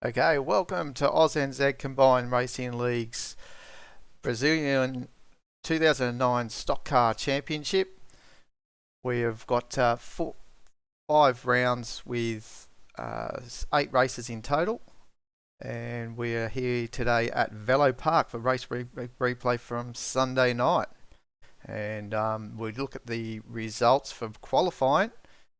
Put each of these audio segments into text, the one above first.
Okay, welcome to ANZ Combined Racing League's Brazilian 2009 StockCar Championship. We have got 5 rounds with 8 races in total, and we are here today at Velopark for race replay from Sunday night. And we look at the results for qualifying.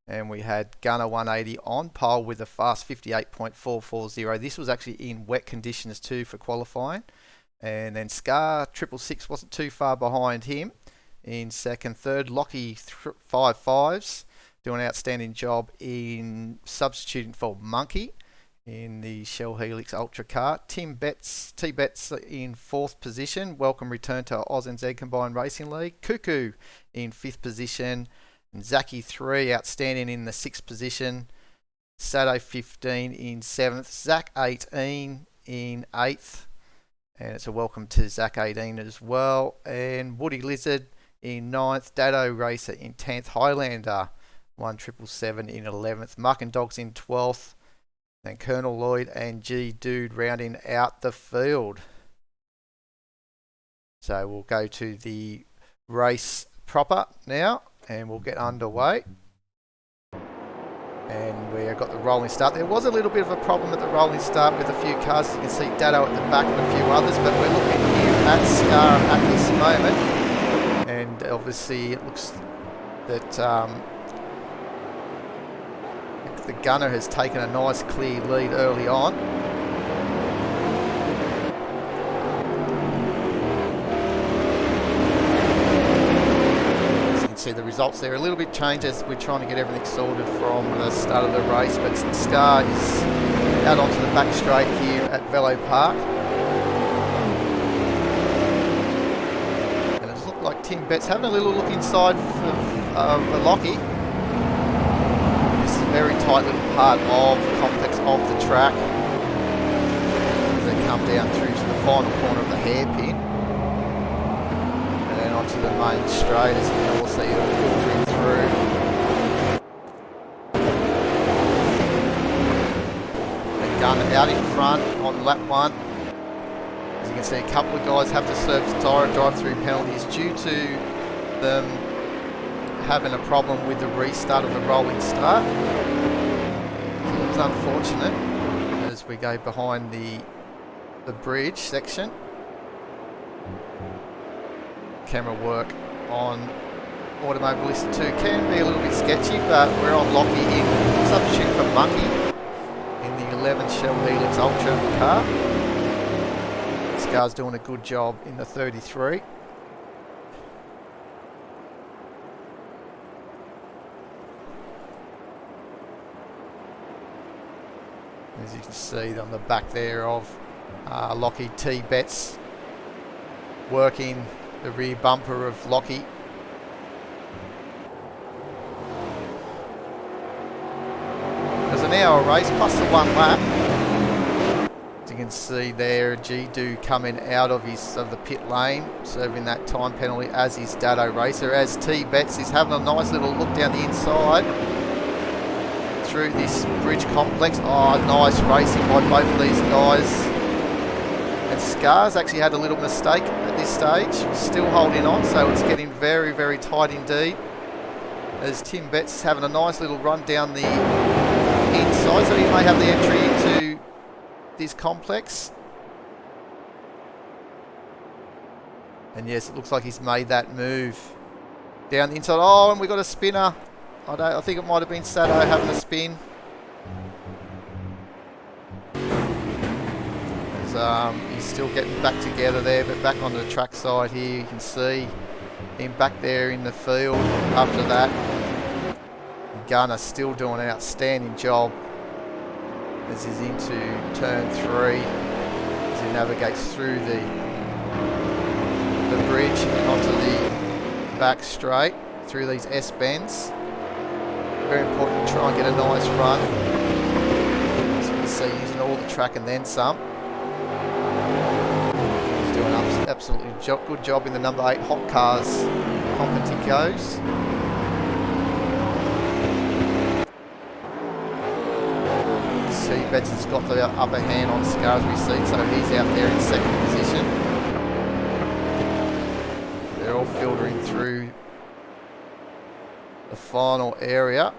And we had Gunner 180 on pole with a fast 58.440. This was actually in wet conditions too for qualifying. And then Scar 666 wasn't too far behind him in second. Third, Lockie 55s doing an outstanding job in substituting for Monkey in the Shell Helix Ultra car. T-Bets in 4th position. Welcome return to ANZ Combined Racing League. Cuckoo in 5th position. Zaki 3 outstanding in the 6th position. Sato 15 in 7th. Zach 18 in 8th. And it's a welcome to Zach 18 as well. And Woody Lizard in 9th. Dado Racer in 10th. Highlander 1777 in 11th. Muck and Dogs in 12th. Then Colonel Lloyd and G Dude rounding out the field. So we'll go to the race proper now. And we'll get underway. And we've got the rolling start. There was a little bit of a problem at the rolling start with a few cars. You can see Dado at the back and a few others, but we're looking here at Scar at this moment. And obviously it looks that the gunner has taken a nice clear lead early on. See the results there a little bit changed as we're trying to get everything sorted from the start of the race, but Scar is out onto the back straight here at Velopark, and it's looked like Tim Betts having a little look inside of Lockie. This is a very tight little part of the complex of the track as they come down through to the final corner of the hairpin. Onto the main straight, as you can all see, filtering through. And Gun out in front on lap 1. As you can see, a couple of guys have to serve tyre drive-through penalties due to them having a problem with the restart of the rolling start. So it's unfortunate as we go behind the bridge section. Camera work on Automobilista 2 can be a little bit sketchy, but we're on Lockie in substitute for Monkey in the 11 Shell Helix Ultra car. Scar's doing a good job in the 33. As you can see on the back there of Lockie, T-Bets working the rear bumper of Lockie. There's an hour race plus the 1 lap. As you can see there, G-Do coming out of the pit lane, serving that time penalty as is Dado Racer, as T-Bets is having a nice little look down the inside through this bridge complex. Oh, nice racing by both of these guys. And Scar's actually had a little mistake at this stage, still holding on, so it's getting very, very tight indeed. As Tim Betts is having a nice little run down the inside, so he may have the entry into this complex. And yes, it looks like he's made that move down the inside. Oh, and we got a spinner. I think it might have been Sato having a spin. He's still getting back together there, but back onto the track side here, you can see him back there in the field after that. Gunner still doing an outstanding job as he's into turn 3, as he navigates through the bridge and onto the back straight through these S-bends. Very important to try and get a nice run. As you can see, using all the track and then some. Doing an absolutely good job in the number 8 Hot Cars Competicos. T-Bets has got the upper hand on Scarsbury Seed, so he's out there in second position. They're all filtering through the final area.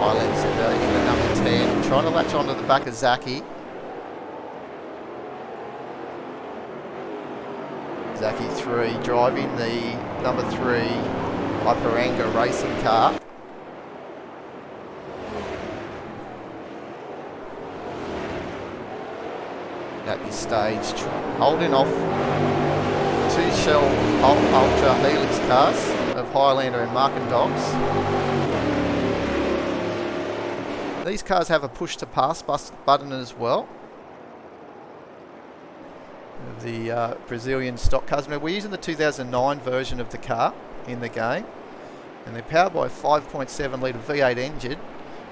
Highlands in the number 10, trying to latch onto the back of Zachy. Zachy 3 driving the number 3 Hyperanga racing car. At this stage, holding off 2 Shell Ultra Helix cars of Highlander and Mark and Dogs. These cars have a push to pass button as well. The Brazilian stock cars. Now, we're using the 2009 version of the car in the game, and they're powered by a 5.7 litre V8 engine,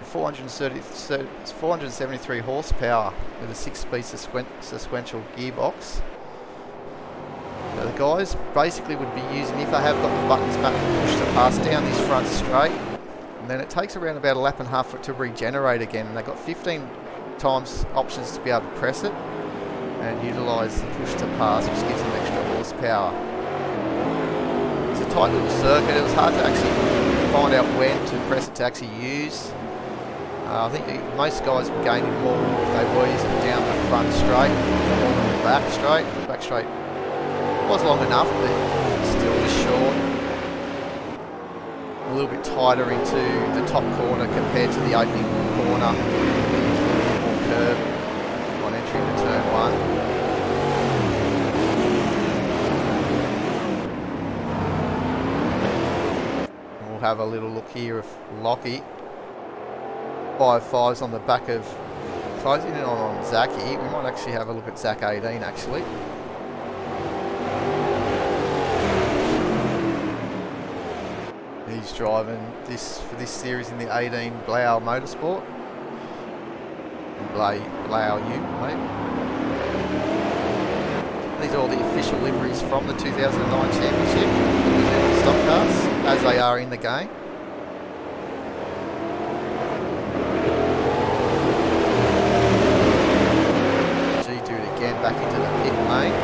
473 horsepower with a 6-speed sequential gearbox. Now, the guys basically would be using, if they have got the buttons back, to push to pass down this front straight, and then it takes around about a lap and a half for it to regenerate again, and they've got 15 times options to be able to press it and utilise the push to pass, which gives them extra horsepower. It's a tight little circuit. It was hard to actually find out when to press it to actually use. I think most guys were gaining more if they were using it down the front straight, or the back straight. The back straight was long enough, but still was short. A little bit tighter into the top corner compared to the opening corner. More curb on entry into turn 1. We'll have a little look here of Lockie. 5.5s on the back of, closing in on Zachy. We might actually have a look at Zach 18 actually. He's driving this for this series in the 18 Blau Motorsport. Blau U, mate. These are all the official liveries from the 2009 Championship. Stock cars, as they are in the game. G do it again back into the pit lane.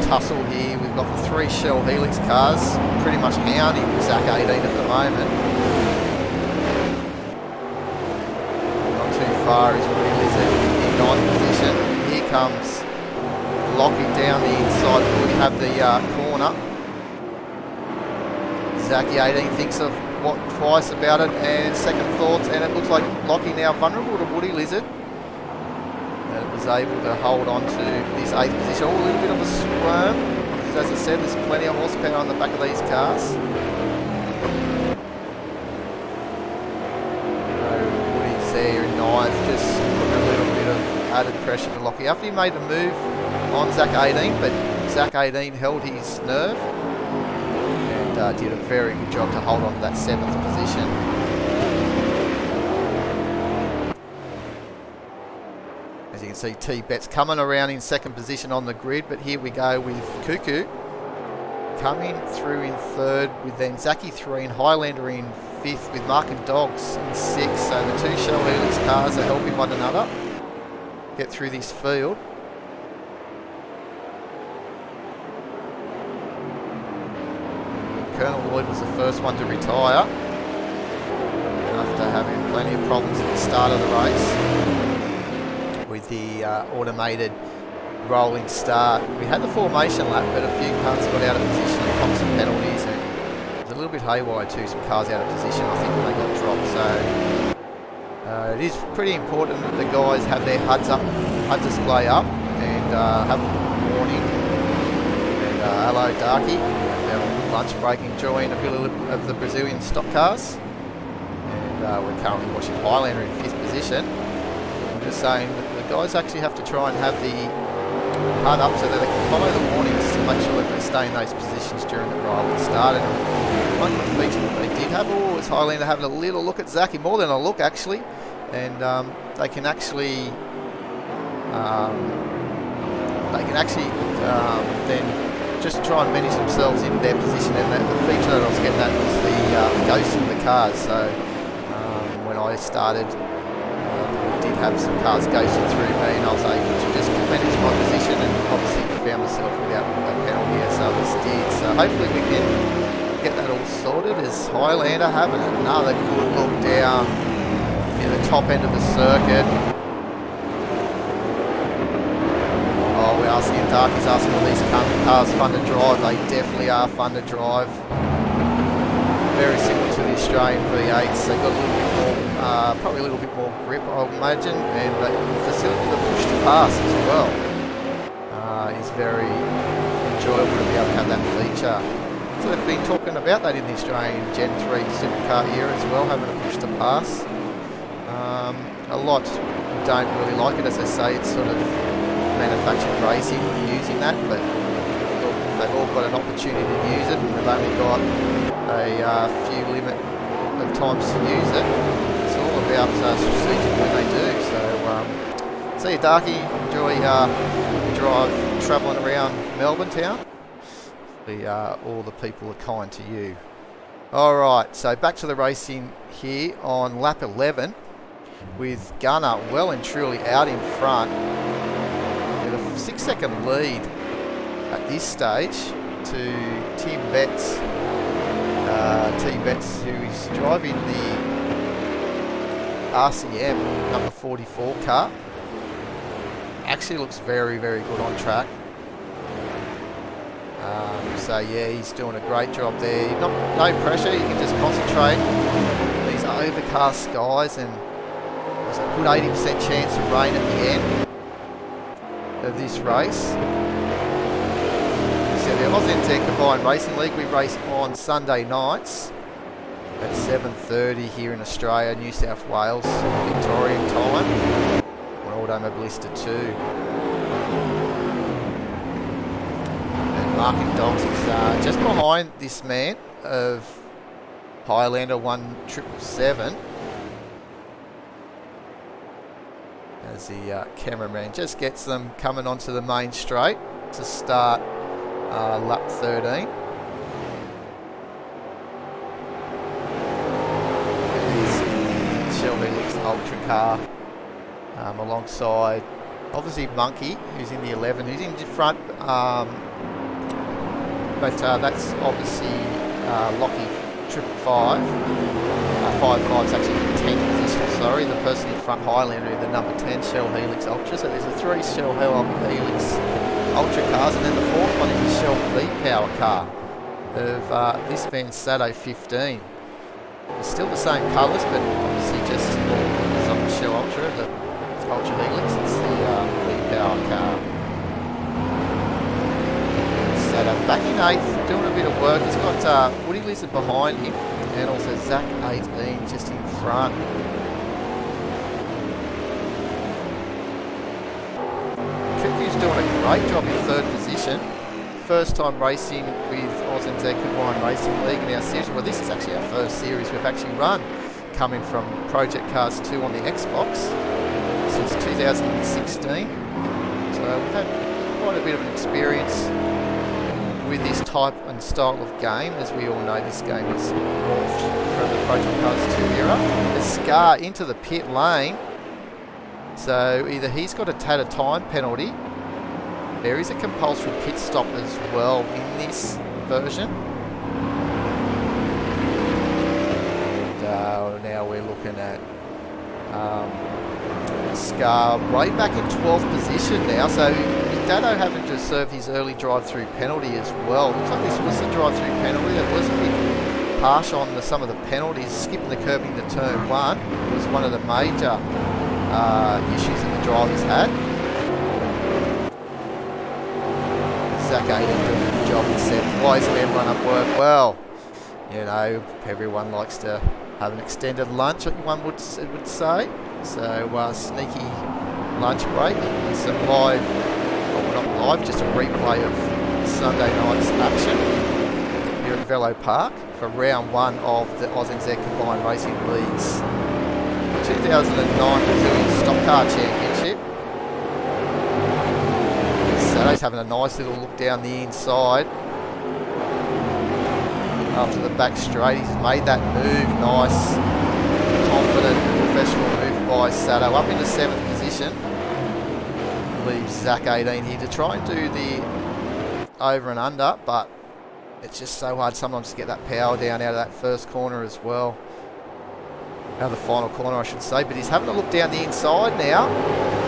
Tussle here. We've got the 3 Shell Helix cars pretty much hounding Zach 18 at the moment. Not too far is really in 9th position. Here comes Lockie down the inside. We have the corner. Zachy 18 thinks of twice about it and second thoughts, and it looks like Lockie now vulnerable to Woody Lizard. Was able to hold on to this 8th position. Oh, a little bit of a squirm. As I said, there's plenty of horsepower on the back of these cars. Woody's there in 9th, just putting a little bit of added pressure to Lockie. After he made a move on Zach 18, but Zach 18 held his nerve and did a very good job to hold on to that 7th position. As you can see, T-Bets coming around in 2nd position on the grid, but here we go with Cuckoo coming through in 3rd, with then Zachy 3 and Highlander in 5th, with Mark and Dogs in 6th. So the 2 Shell Helix cars are helping one another get through this field. Colonel Lloyd was the first one to retire after having plenty of problems at the start of the race with the automated rolling start. We had the formation lap, but a few cars got out of position and popped some penalties, and it was a little bit haywire too, some cars out of position I think when they got dropped. So it is pretty important that the guys have their HUD display up and have a warning. And hello Darky, lunch break, enjoying a bit of the Brazilian stock cars, and we're currently watching Highlander in 5th position. I'm just saying that the guys actually have to try and have the hard up so that they can follow the warnings to make sure that they stay in those positions during the ride that started. One good feature that they did have, is Highlander having a little look at Zachy, more than a look actually, and they can actually then just try and manage themselves into their position. And the feature that I was getting at was the ghosting of the cars. So when I started, we did have some cars ghosting through me, and I was able to just manage my position, and obviously found myself without a penalty as others did. So hopefully we can get that all sorted, as Highlander having another good look down in the top end of the circuit. Oh, we're asking Darky's asking all these cars fun to drive. They definitely are fun to drive. Very similar to the Australian V8s. They've got a little bit more, probably a little bit more grip, I would imagine, and the facility to push to pass as well is very enjoyable to be able to have that feature. So they've been talking about that in the Australian Gen 3 supercar era as well, having a push to pass. A lot don't really like it, as I say, it's sort of manufactured racing using that, but look, they've all got an opportunity to use it, and they've only got a few limit of times to use it. It's all about strategic when they do. So see you, Darky. Enjoy your drive travelling around Melbourne town. All the people are kind to you. Alright, so back to the racing here on lap 11, with Gunner well and truly out in front with a 6-second lead at this stage to Tim Betts. Tim Betts, who is driving the RCM number 44 car. Actually looks very, very good on track. So yeah, he's doing a great job there. No pressure, you can just concentrate on these overcast skies, and there's a good 80% chance of rain at the end of this race. So the ANZCRL Combined Racing League, we race on Sunday nights at 7:30 here in Australia, New South Wales, Victorian time, on Automobilista 2. Marking Dogs is just behind this man of Highlander 1777, as the cameraman just gets them coming onto the main straight to start lap 13. There's Shell Helix Ultra car alongside obviously Monkey, who's in the 11, who's in front. But that's obviously Lockie 555. 55's actually in 10th position, sorry. The person in front, Highlander, in the number 10 Shell Helix Ultra. So there's the 3 Shell Helix Ultra cars, and then the 4th one is a Shell V-Power car of this van Sato 15. It's still the same colours, but obviously just it's not the Shell Ultra, the Ultra Helix. It's the V-Power car. Back in 8th, doing a bit of work. He's got Woody Lizard behind him, and also Zach 18 just in front. Trippy's doing a great job in 3rd position. First time racing with ANZCRL Combined Racing League in our series. Well, this is actually our first series we've actually run, coming from Project Cars 2 on the Xbox since 2016. So we've had quite a bit of an experience with this type and style of game. As we all know, this game is morphed from the Project Cars 2 era. The Scar into the pit lane. So either he's got a tad of time penalty. There is a compulsory pit stop as well in this version. And now we're looking at Scar right back in 12th position now. So Dado having to serve his early drive-through penalty as well. Looks like this was the drive-through penalty. It was a bit harsh on some of the penalties. Skipping the curb into turn 1 was one of the major issues that the drivers had. Zach Aiden doing a good job in 7th. Why isn't everyone at work? Well, you know, everyone likes to have an extended lunch, one would say. So sneaky lunch break and some live well, not live, just a replay of Sunday night's action here at Velopark for round 1 of the ANZCRL Combined Racing League's 2009 Brazilian StockCar Championship. Saturday's having a nice little look down the inside. After the back straight, he's made that move. Nice, confident, professional move by Sato. Up into 7th position. Leaves Zach 18 here to try and do the over and under, but it's just so hard sometimes to get that power down out of that first corner as well. Out of the final corner, I should say. But he's having a look down the inside now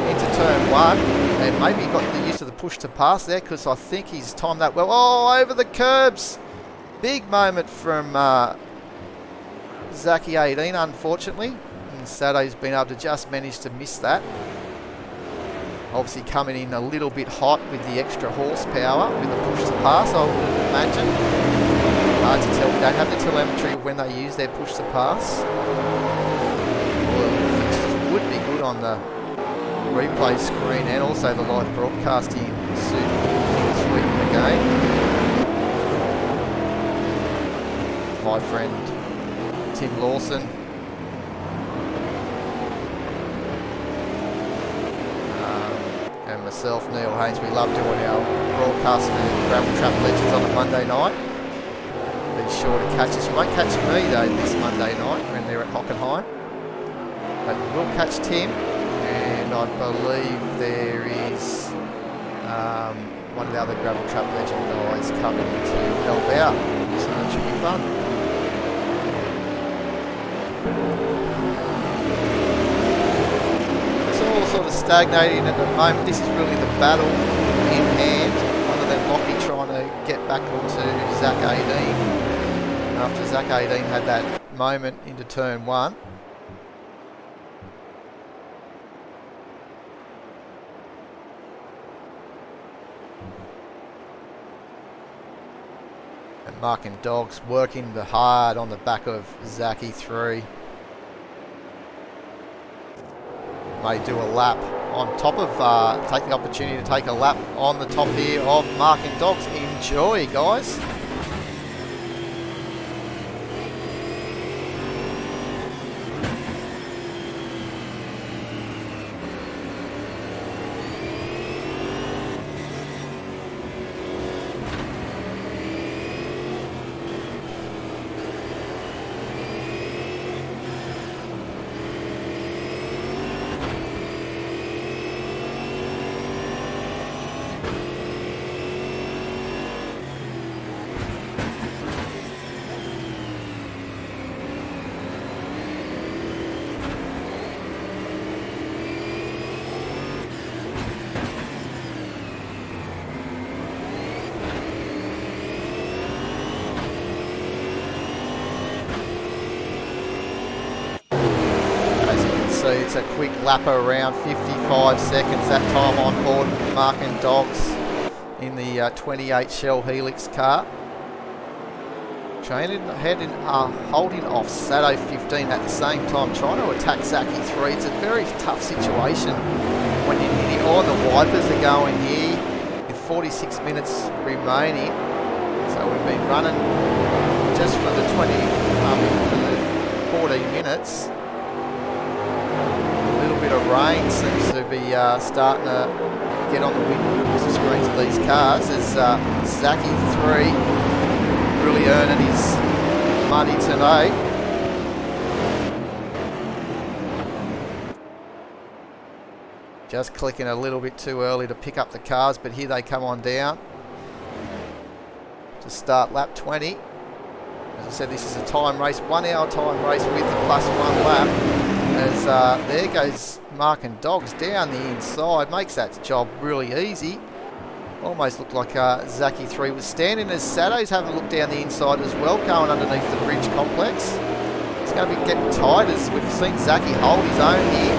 into turn 1, and maybe he got the use of the push to pass there, because I think he's timed that well. Oh, over the curbs! Big moment from Zaki 18, unfortunately. And Sato's been able to just manage to miss that. Obviously coming in a little bit hot with the extra horsepower with the push to pass, I would imagine. Hard to tell. We don't have the telemetry when they use their push to pass. Well, the fixtures would be good on the replay screen and also the live broadcasting suite in the game. My friend Tim Lawson. And myself, Neil Haynes, we love doing our broadcast for Gravel Trap Legends on a Monday night. Be sure to catch us. You won't catch me though this Monday night when they're at Hockenheim. But you will catch Tim, and I believe there is one of the other Gravel Trap Legend guys coming to help out. So it should be fun. Sort of stagnating at the moment. This is really the battle in hand, other than Lockie trying to get back onto Zach 18 after Zach 18 had that moment into turn 1. And Mark and Dogs working hard on the back of Zachy 3. May do a lap on top of, take the opportunity to take a lap on the top here of Mark and Dogs. Enjoy, guys. It's a quick lap around 55 seconds that time on board Mark and Dogs in the 28 Shell Helix car. Holding off Sato 15 at the same time, trying to attack Zaki 3. It's a very tough situation when you're hitting. All the wipers are going here with 46 minutes remaining. So we've been running just for the 14 minutes. Bit of rain seems to be starting to get on the windscreens screens of these cars as Zaki 3 really earning his money today. Just clicking a little bit too early to pick up the cars, but here they come on down to start lap 20. As I said, this is a time race, 1 hour time race with the +1 lap. As there goes Mark and Dogs down the inside, makes that job really easy. Almost looked like Zaki 3 was standing as Sato's having a look down the inside as well, going underneath the bridge complex. It's going to be getting tight as we've seen Zaki hold his own here.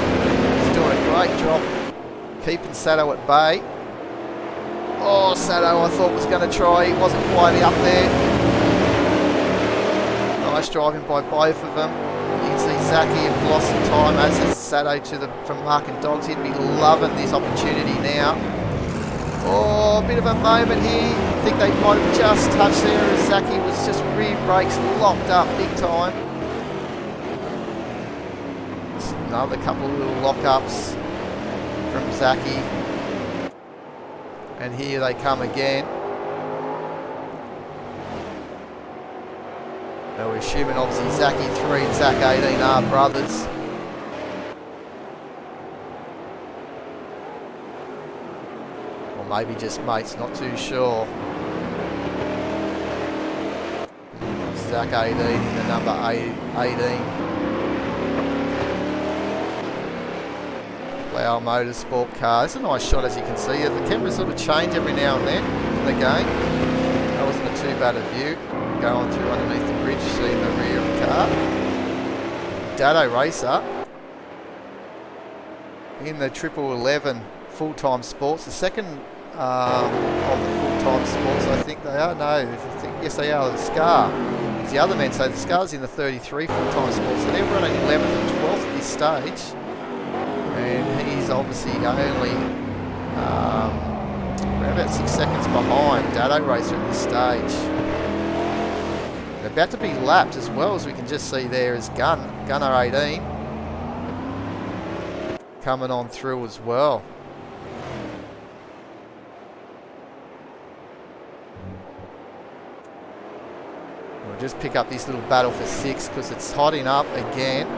He's doing a great job keeping Sato at bay. Oh, Sato I thought was going to try, he wasn't quite up there. Nice driving by both of them. You can see Zaki have lost some time, as is Sato from Mark and Dogs. He'd be loving this opportunity now. Oh, a bit of a moment here. I think they might have just touched there as Zaki was just rear brakes locked up big time. Just another couple of little lock-ups from Zaki. And here they come again. Now we're assuming obviously Zaki 3 and Zak 18 are brothers. Or maybe just mates, not too sure. Zak 18 in the number 18. Our motorsport car. It's a nice shot, as you can see. The cameras sort of change every now and then in the game. That wasn't a too bad a view. Going through underneath the bridge, seeing the rear of the car. Dado Racer in the 1111 full-time sports. The second of the full-time sports, I think they are. No, I think, yes, they are. The Scar is the other men. So the Scar's in the 33 full-time sports. So they're running 11th and 12th at this stage. And he's obviously only around about 6 seconds behind Dado Racer at this stage. They're about to be lapped as well, as we can just see there is Gunner 18 coming on through as well. We'll just pick up this little battle for 6 because it's hotting up again.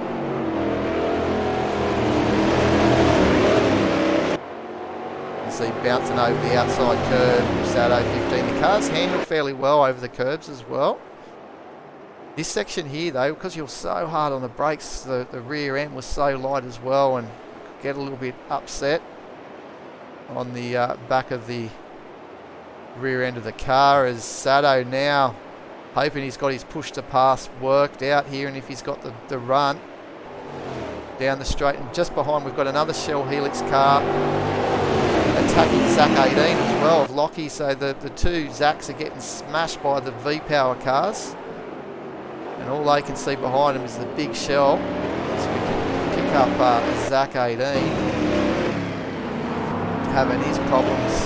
Bouncing over the outside curb, Sato 15. The car's handled fairly well over the curbs as well. This section here though, because you're so hard on the brakes, the rear end was so light as well and could get a little bit upset on the back of the rear end of the car, as Sato now hoping he's got his push to pass worked out here, and if he's got the run down the straight. And just behind we've got another Shell Helix car attacking Zak 18 as well of Lockie, so the two Zaks are getting smashed by the V-Power cars, and all they can see behind them is the big Shell. So we can pick up Zak 18 having his problems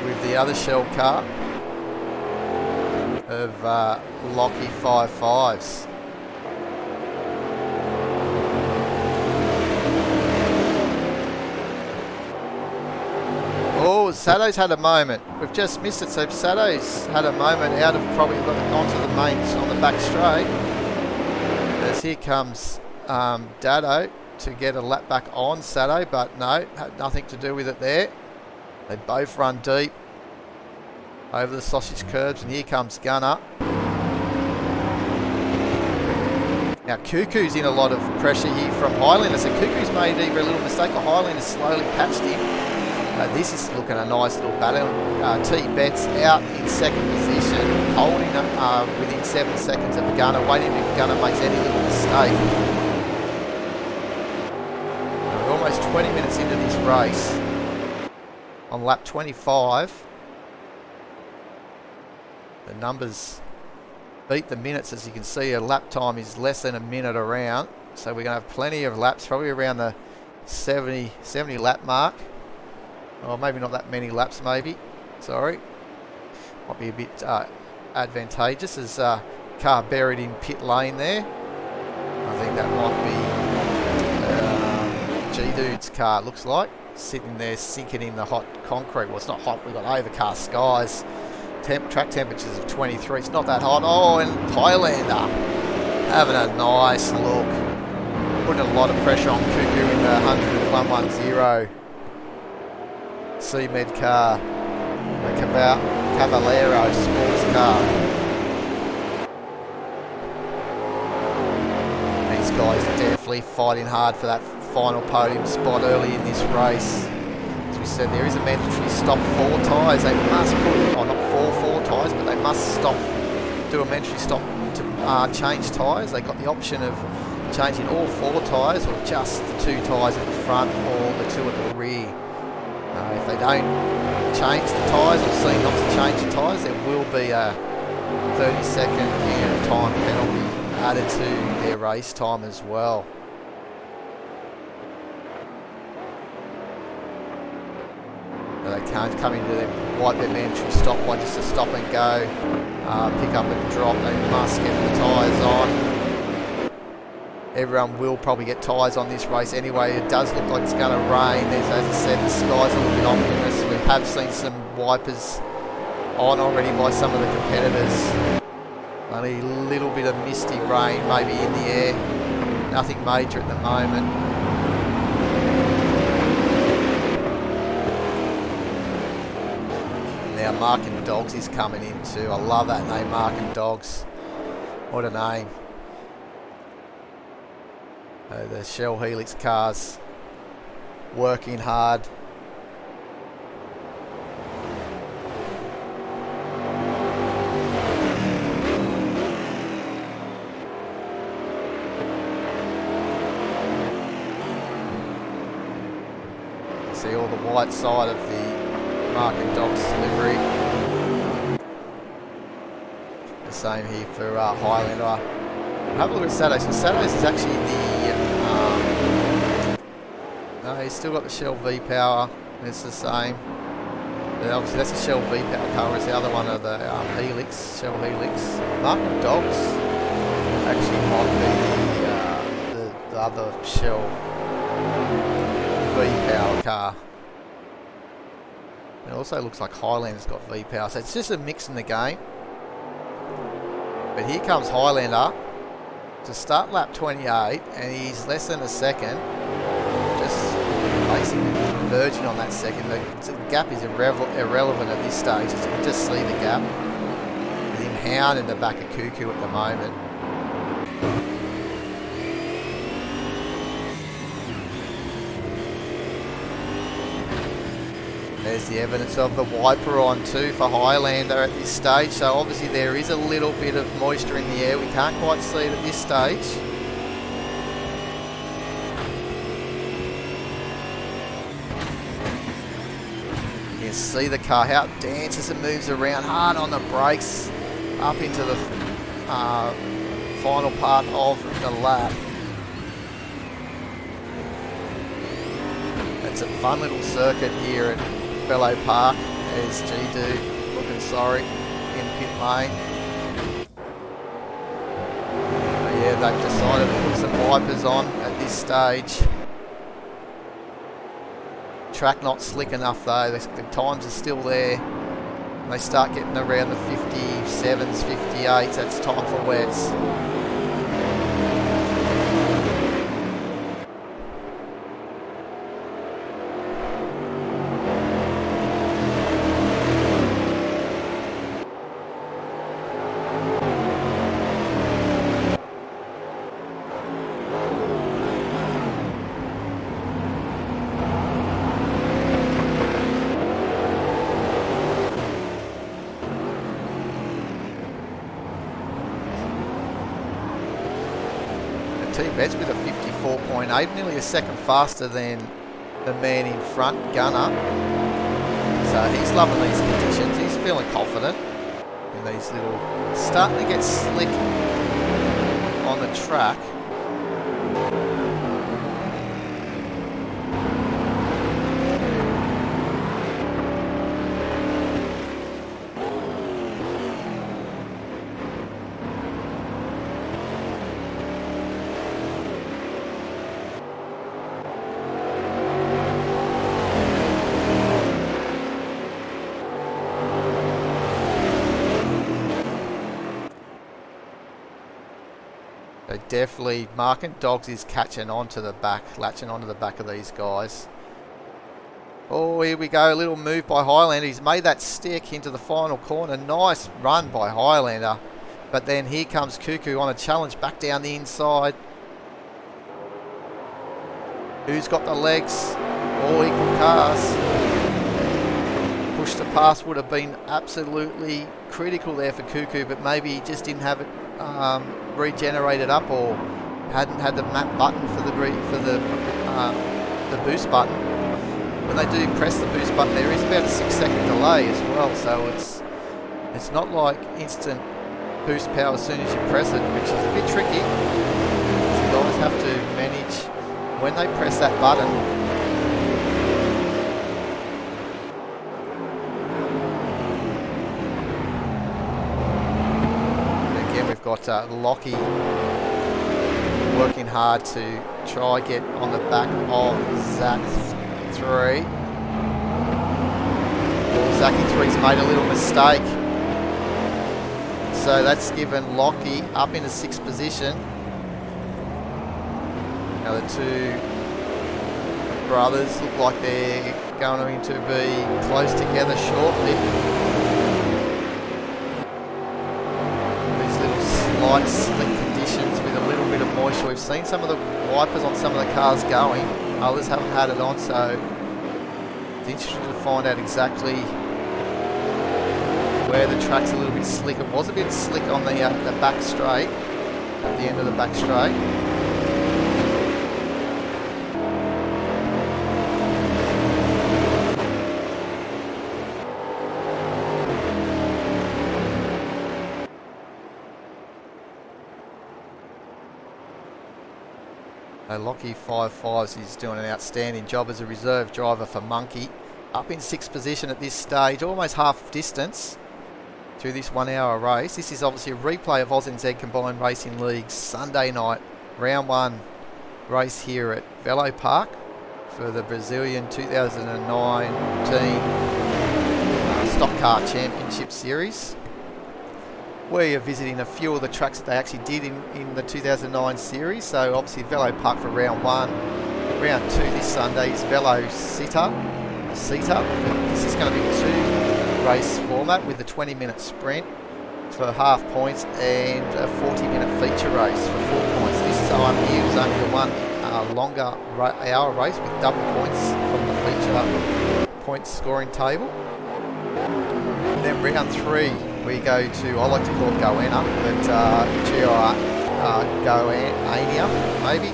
with the other Shell car of Lockie 55s. Oh, Sato's had a moment. We've just missed it. So Sato's had a moment out of probably onto the mains on the back straight. As here comes Dado to get a lap back on Sato, but no, had nothing to do with it there. They both run deep over the sausage curbs, and here comes Gunner. Now Cuckoo's in a lot of pressure here from Highlander, so Cuckoo's made either a little mistake or Highlander slowly catched him. This is looking a nice little battle. T-Bet's out in second position, holding within 7 seconds of Gunner, waiting if Gunner makes any little mistake. We're almost 20 minutes into this race. On lap 25, the numbers beat the minutes. As you can see, a lap time is less than a minute around, so we're going to have plenty of laps, probably around the 70 lap mark. Or maybe not that many laps, maybe. Sorry. Might be a bit advantageous as car buried in pit lane there. I think that might be G-Dude's car, it looks like. Sitting there sinking in the hot concrete. Well, it's not hot. We've got overcast skies. Track temperatures of 23. It's not that hot. Oh, and Highlander having a nice look. Putting a lot of pressure on Cuckoo in the 100-110. C-Med car, the Cavallero sports car. These guys are definitely fighting hard for that final podium spot early in this race. As we said, there is a mandatory stop 4 tyres. They must put, not 4 tyres, but they must stop, do a mandatory stop to change tyres. They got the option of changing all 4 tyres or just the 2 tyres at the front or the 2 at the rear. If they don't change the tyres or seem not to change the tyres, there will be a 30-second end of time penalty added to their race time as well. can't come into them, wipe their mandatory stop by just a stop and go, pick up and drop. They must get the tyres on. Everyone will probably get tyres on this race anyway. It does look like it's going to rain. There's, as I said, the sky's a little bit ominous. We have seen some wipers on already by some of the competitors. Only a little bit of misty rain maybe in the air. Nothing major at the moment. Now Marking Dogs is coming in too. I love that name, Marking Dogs. What a name. The Shell Helix cars working hard. See all the white side of the Marking Dogs livery. The same here for Highlander. Have a look at Saturdays. So Saturdays is actually the no, he's still got the Shell V-Power. It's the same. But obviously that's a Shell V-Power car, whereas the other one are the Helix, Shell Helix. Marking Dogs actually might be the other Shell V-Power car. It also looks like Highlander's got V-Power, so it's just a mix in the game. But here comes Highlander to start lap 28, and he's less than a second, just basically verging on that second. The gap is irrelevant at this stage, as you can just see the gap. With him hounding the back of Cuckoo at the moment. There's the evidence of the wiper on too for Highlander at this stage, so obviously there is a little bit of moisture in the air. We can't quite see it at this stage. You can see the car, how it dances and moves around hard on the brakes up into the final part of the lap. It's a fun little circuit here at Velopark. There's G-Dude looking sorry in pit lane. But yeah, they've decided to put some wipers on at this stage. Track not slick enough though, the times are still there. When they start getting around the 57s, 58s, that's time for wets. T-Bet's with a 54.8, nearly a second faster than the man in front, Gunner. So he's loving these conditions. He's feeling confident in these little, starting to get slick on the track. So definitely Marking Dogs is catching onto the back, latching onto the back of these guys. Oh, here we go, a little move by Highlander. He's made that stick into the final corner. Nice run by Highlander. But then here comes Cuckoo on a challenge back down the inside. Who's got the legs? All equal cars. Push to pass would have been absolutely critical there for Cuckoo, but maybe he just didn't have it regenerated up, or hadn't had the map button for the boost button. When they do press the boost button, there is about a 6-second delay as well, so it's not like instant boost power as soon as you press it, which is a bit tricky. So you always have to manage when they press that button. got Lockie working hard to try get on the back of Zach 3. Well, Zachy 3's made a little mistake. So that's given Lockie up into 6th position. Now the two brothers look like they're going to be close together shortly. These little slight slick conditions with a little bit of moisture. We've seen some of the wipers on some of the cars going. Others haven't had it on, so it's interesting to find out exactly where the track's a little bit slick. It was a bit slick on the back straight, at the end of the back straight. Lockie 55s is doing an outstanding job as a reserve driver for Monkey. Up in 6th position at this stage, almost half distance through this 1 hour race. This is obviously a replay of ANZ Combined Racing League's Sunday night round 1 race here at Velopark for the Brazilian 2019 StockCar Championship Series. We are visiting a few of the tracks that they actually did in the 2009 series. So obviously Velopark for round 1. Round 2 this Sunday is Velocita. This is going to be a 2-race format with a 20-minute sprint for half points and a 40-minute feature race for 4 points. This time here is only the one longer hour race with double points from the feature points scoring table. And then round 3 we go to, I like to call it Goanna, but Goania maybe.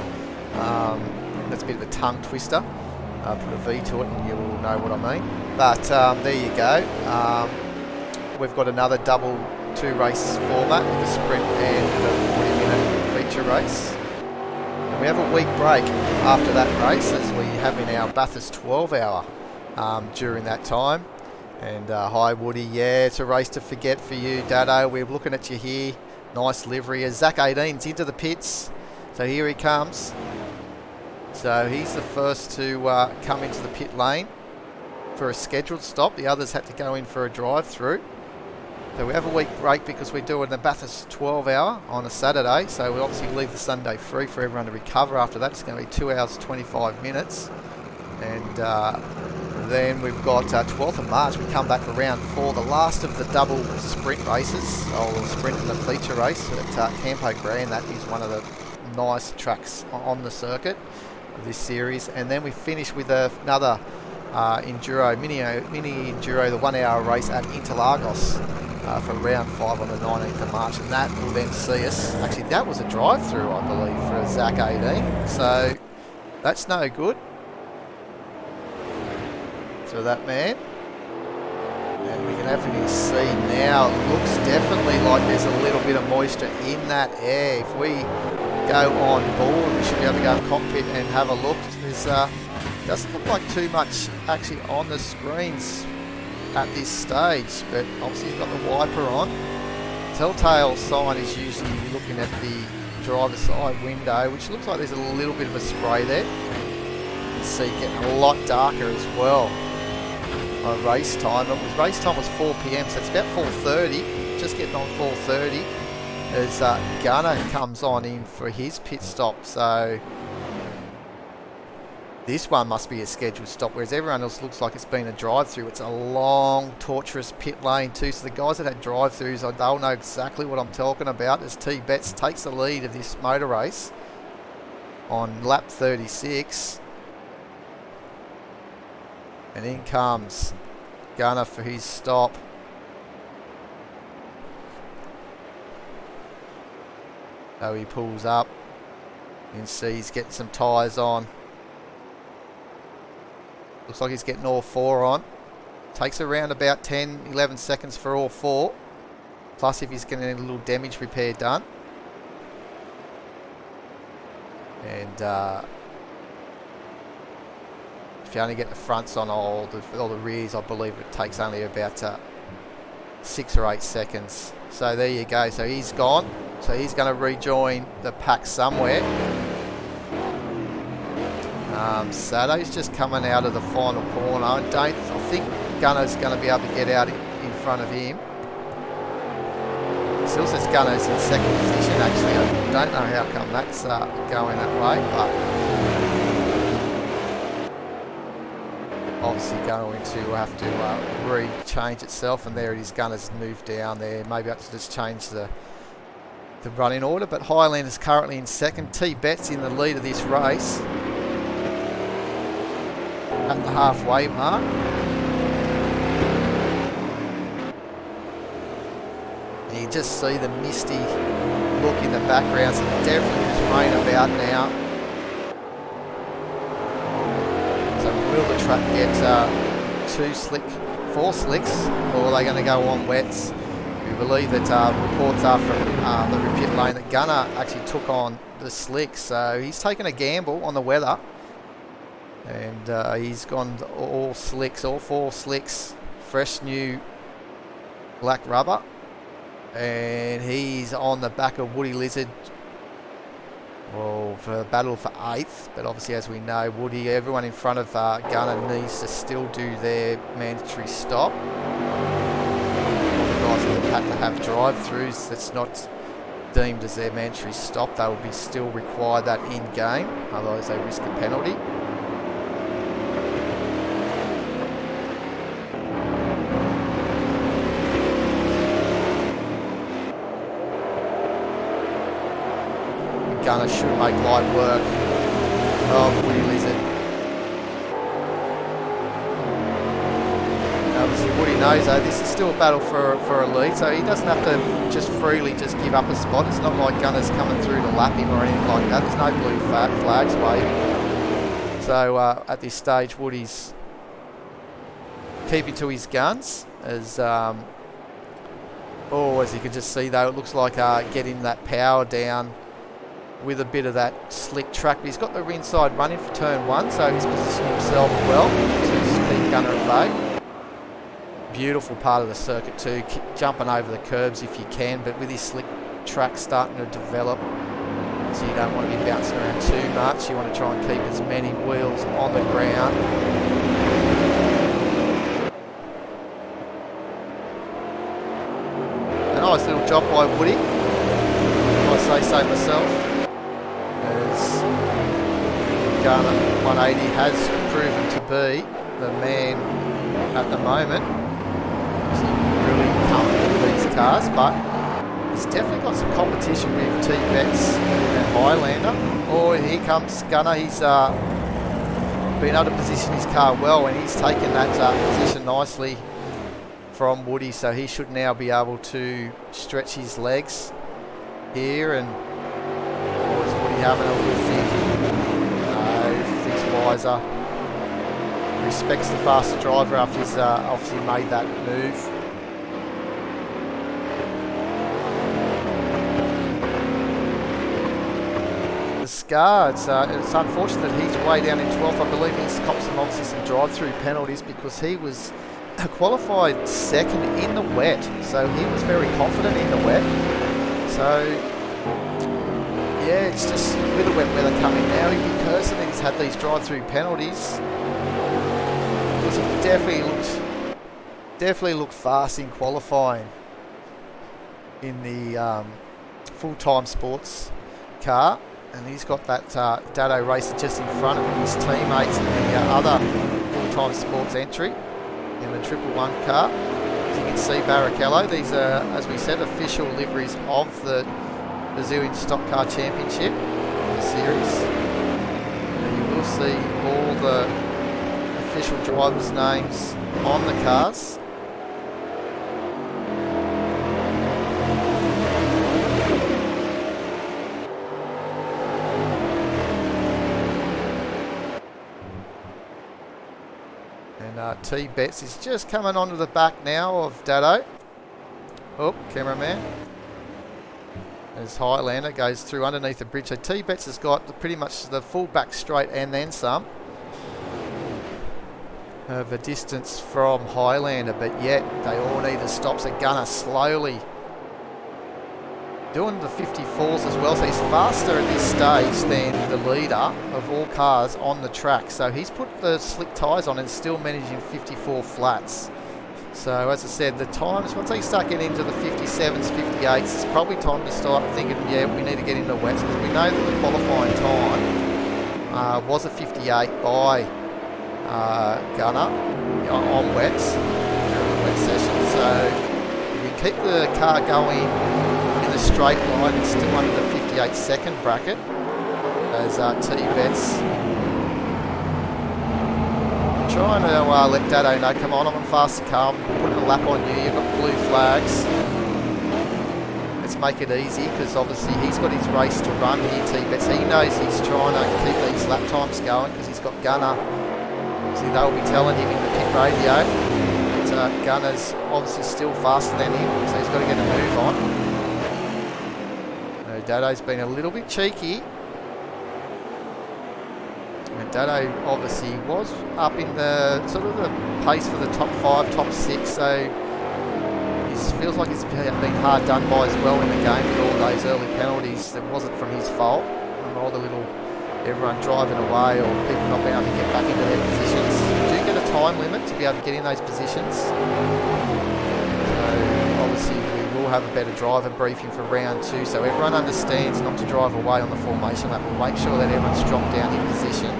That's a bit of a tongue twister. Put a V to it and you'll know what I mean. But there you go. We've got another double 2-race format with a sprint and a 40-minute feature race. And we have a week break after that race as we have in our Bathurst 12 hour during that time. And hi Woody, yeah, it's a race to forget for you, Dado. We're looking at you here. Nice livery as Zach 18's into the pits. So here he comes. So he's the first to come into the pit lane for a scheduled stop. The others had to go in for a drive-through. So we have a week break because we're doing the Bathurst 12 hour on a Saturday. So we'll obviously leave the Sunday free for everyone to recover after that. It's going to be 2 hours 25 minutes. And then we've got 12th of March, we come back for round 4, the last of the double sprint races, or sprint and the feature race at Campo Grande. That is one of the nice tracks on the circuit of this series. And then we finish with another enduro, mini enduro, the 1 hour race at Interlagos for round 5 on the 19th of March. And that will then see us, actually that was a drive-through I believe for a Zach 18, so that's no good. So that man, and we can definitely see now, it looks definitely like there's a little bit of moisture in that air. If we go on board, we should be able to go in cockpit and have a look. There's doesn't look like too much actually on the screens at this stage, but obviously he's got the wiper on. Telltale sign is usually looking at the driver's side window, which looks like there's a little bit of a spray there. You can see getting a lot darker as well. Race time. Race time was 4 PM, so it's about 4:30. Just getting on 4:30 as Gunner comes on in for his pit stop. So this one must be a scheduled stop, whereas everyone else looks like it's been a drive-through. It's a long, torturous pit lane too. So the guys that had drive-throughs, they'll know exactly what I'm talking about. As T Betts takes the lead of this motor race on lap 36. And in comes Gunner for his stop. So he pulls up. You can see he's getting some tyres on. Looks like he's getting all 4 on. Takes around about 10-11 seconds for all 4. Plus if he's getting a little damage repair done. And if you only get the fronts on all the rears, I believe it takes only about 6 or 8 seconds So there you go. So he's gone. So he's going to rejoin the pack somewhere. Sato's just coming out of the final corner. I think Gunner's going to be able to get out in front of him. Still says Gunner's in second position actually. I don't know how come that's going that way, but obviously going to have to re-change itself, and there it is. Gunner's moved down there. Maybe I have to just change the running order, but Highlander's currently in second. T-Bet's in the lead of this race at the halfway mark. And you just see the misty look in the background, so definitely there's rain about now. So will the track get 4 slicks, or are they going to go on wets? We believe that reports are from the pit lane that Gunner actually took on the slicks, so he's taken a gamble on the weather. And he's gone all 4 slicks, fresh new black rubber, and he's on the back of Woody Lizard. Well, for a battle for 8th, but obviously, as we know, everyone in front of Gunner needs to still do their mandatory stop. All the guys that have had to have drive-throughs that's not deemed as their mandatory stop, they will be still required that in game, otherwise they risk a penalty. Gunner should make light work of Woody Lizard. Obviously Woody knows though this is still a battle for a lead, so he doesn't have to just freely just give up a spot. It's not like Gunner's coming through to lap him or anything like that. There's no blue flags waving. So at this stage Woody's keeping to his guns as as you can just see though, it looks like getting that power down with a bit of that slick track. But he's got the inside running for turn 1, so he's positioned himself well to keep Gunner at bay. Beautiful part of the circuit too, jumping over the curbs if you can, but with his slick track starting to develop, so you don't want to be bouncing around too much. You want to try and keep as many wheels on the ground. A nice little job by Woody, if I say so myself. Gunner 180 has proven to be the man at the moment. He's really comfortable with these cars, but he's definitely got some competition with T-Bet's and Highlander. Oh, here comes Gunner. He's been able to position his car well, and he's taken that position nicely from Woody, so he should now be able to stretch his legs here. And is Woody having a little think? Wiser, respects the faster driver after he's obviously made that move. The Scar, it's unfortunate that he's way down in 12th. I believe he's copped some drive-through penalties because he was qualified second in the wet, so he was very confident in the wet. So yeah, it's just with the wet weather coming now, he'd be cursing that he's had these drive-through penalties. Because he definitely looked fast in qualifying in the full-time sports car, and he's got that Dado racer just in front of him, his teammates in the other full-time sports entry in the 111 car. As you can see, Barrichello, these are, as we said, official liveries of the Brazilian StockCar Championship series. And you will see all the official drivers' names on the cars. And T-Bets is just coming onto the back now of Dado. Oh, cameraman. As Highlander goes through underneath the bridge. So T-Bets has got pretty much the full back straight and then some of a distance from Highlander, but yet they all need to stop. So Gunner slowly doing the 54s as well, so he's faster at this stage than the leader of all cars on the track. So he's put the slick tyres on and still managing 54 flats. So as I said, the times, once they start getting into the 57s, 58s, it's probably time to start thinking, yeah, we need to get into wets, because we know that the qualifying time was a 58 by Gunner on wets during the wet session. So if we keep the car going in the straight line, it's still under the 58 second bracket as T-Bets trying to let Dado know, come on, I'm a faster car, I'm putting a lap on you, you've got blue flags. Let's make it easy, because obviously he's got his race to run here, T-Bets. He knows he's trying to keep these lap times going, because he's got Gunner. See, they'll be telling him in the pit radio that Gunner's obviously still faster than him, so he's got to get a move on. Dado's been a little bit cheeky. And Dado obviously was up in the sort of the pace for the top 5, top 6, so he feels like he's been hard done by as well in the game with all those early penalties that wasn't from his fault. And all the little everyone driving away or people not being able to get back into their positions. You do get a time limit to be able to get in those positions. So obviously we will have a better driver briefing for round 2, so everyone understands not to drive away on the formation lap. We'll make sure that everyone's dropped down in position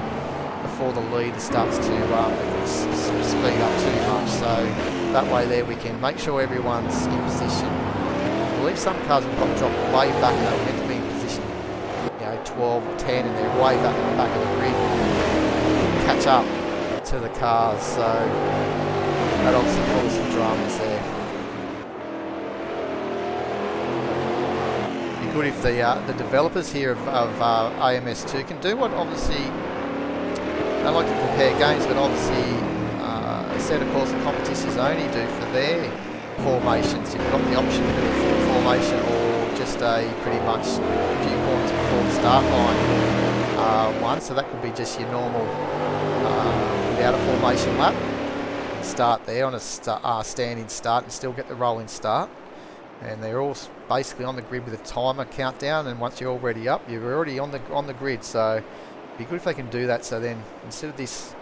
before the leader starts to speed up too much. So that way there we can make sure everyone's in position. I believe some cars have got dropped way back and they were meant to be in position, 12 or 10, and they're way back in the back of the grid. Catch up to the cars, so that obviously caused some dramas there. Be good if the developers here of AMS2 can do what obviously they like to compare games, but obviously set of course the competitions only do for their formations. You've got the option to do a full formation or just a pretty much a few corners before the start line one, so that could be just your normal without a formation lap. Start there on a standing start and still get the rolling start, and they're all basically on the grid with a timer countdown, and once you're already up, you're already on the grid. So it'd be good if they can do that, so then instead of this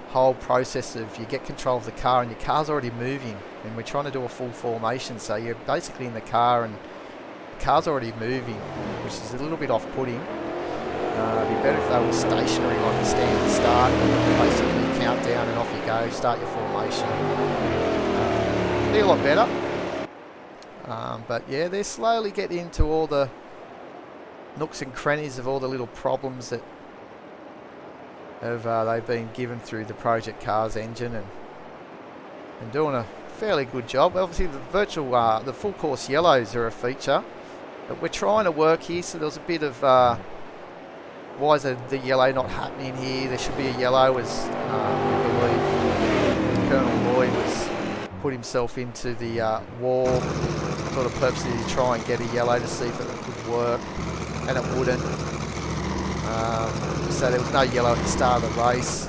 whole process of you get control of the car and your car's already moving, and we're trying to do a full formation, so you're basically in the car and the car's already moving, which is a little bit off-putting. It'd be better if they were stationary, like a standing start, and basically count down and off you go, start your formation. Be a lot better. But yeah, they're slowly getting into all the nooks and crannies of all the little problems that they've been given through the Project Cars engine, and doing a fairly good job. Obviously the full course yellows are a feature that we're trying to work here, so there was a bit of why is the yellow not happening here? There should be a yellow, as I believe Colonel Lloyd was put himself into the wall sort of purposely to try and get a yellow to see if it would work, and it wouldn't. So there was no yellow at the start of the race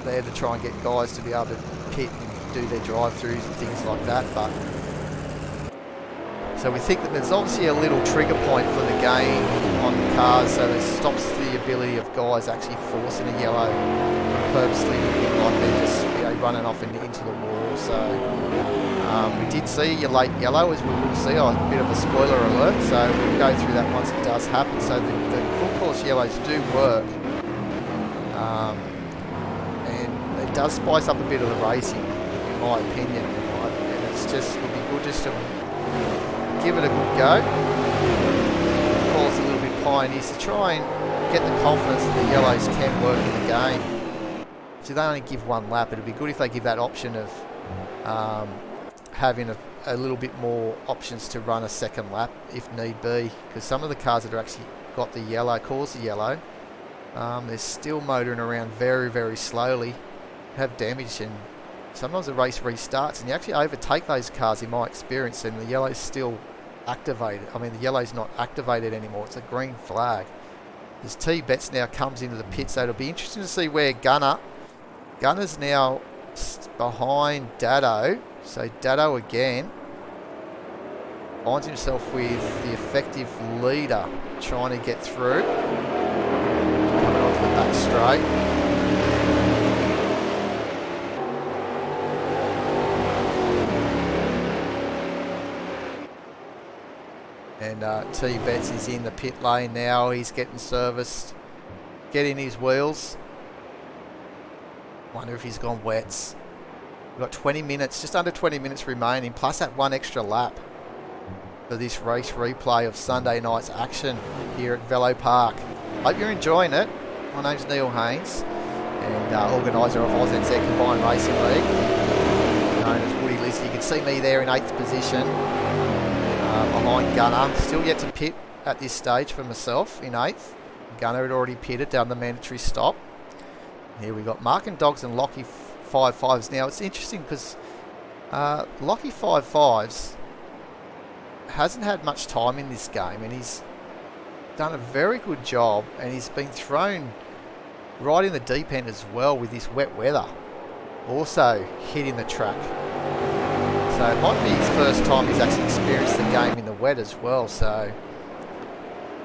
there to try and get guys to be able to pit and do their drive-throughs and things like that. But so we think that there's obviously a little trigger point for the game on the cars, so it stops the ability of guys actually forcing a yellow and purposely looking like they're just running off into the wall. So we did see a late yellow, as we will see, a bit of a spoiler alert, so we'll go through that once it does happen. So the full course yellows do work, and it does spice up a bit of the racing, in my opinion, and it's just would be good just to give it a good go. Paul's a little bit pioneers to try and get the confidence that the yellows can work in the game. So they only give one lap. It'd be good if they give that option of having a little bit more options to run a second lap if need be, because some of the cars that are actually got the yellow, cause the yellow, they're still motoring around very, very slowly, have damage, and sometimes the race restarts and you actually overtake those cars in my experience, and the yellow's still activated. I mean, the yellow's not activated anymore, it's a green flag. As T-Bets now comes into the pit, so it'll be interesting to see where Gunner's now behind Dado. So Dado again Finds himself with the effective leader trying to get through. Coming onto the back straight. And T-Bets is in the pit lane now. He's getting serviced, getting his wheels. Wonder if he's gone wets. We've got 20 minutes, just under 20 minutes remaining, plus that one extra lap for this race replay of Sunday night's action here at Velopark. Hope you're enjoying it. My name's Neil Haynes, and organiser of ANZCRL Combined Racing League, known as Woody Lizzie. You can see me there in 8th position. Behind Gunner, still yet to pit at this stage for myself in 8th. Gunner had already pitted down the mandatory stop. Here we got Mark and Dogs and Lockie 5.5s. Now it's interesting because Lockie 5.5s hasn't had much time in this game, and he's done a very good job, and he's been thrown right in the deep end as well with this wet weather. Also hitting the track. So it might be his first time he's actually experienced the game in the wet as well. So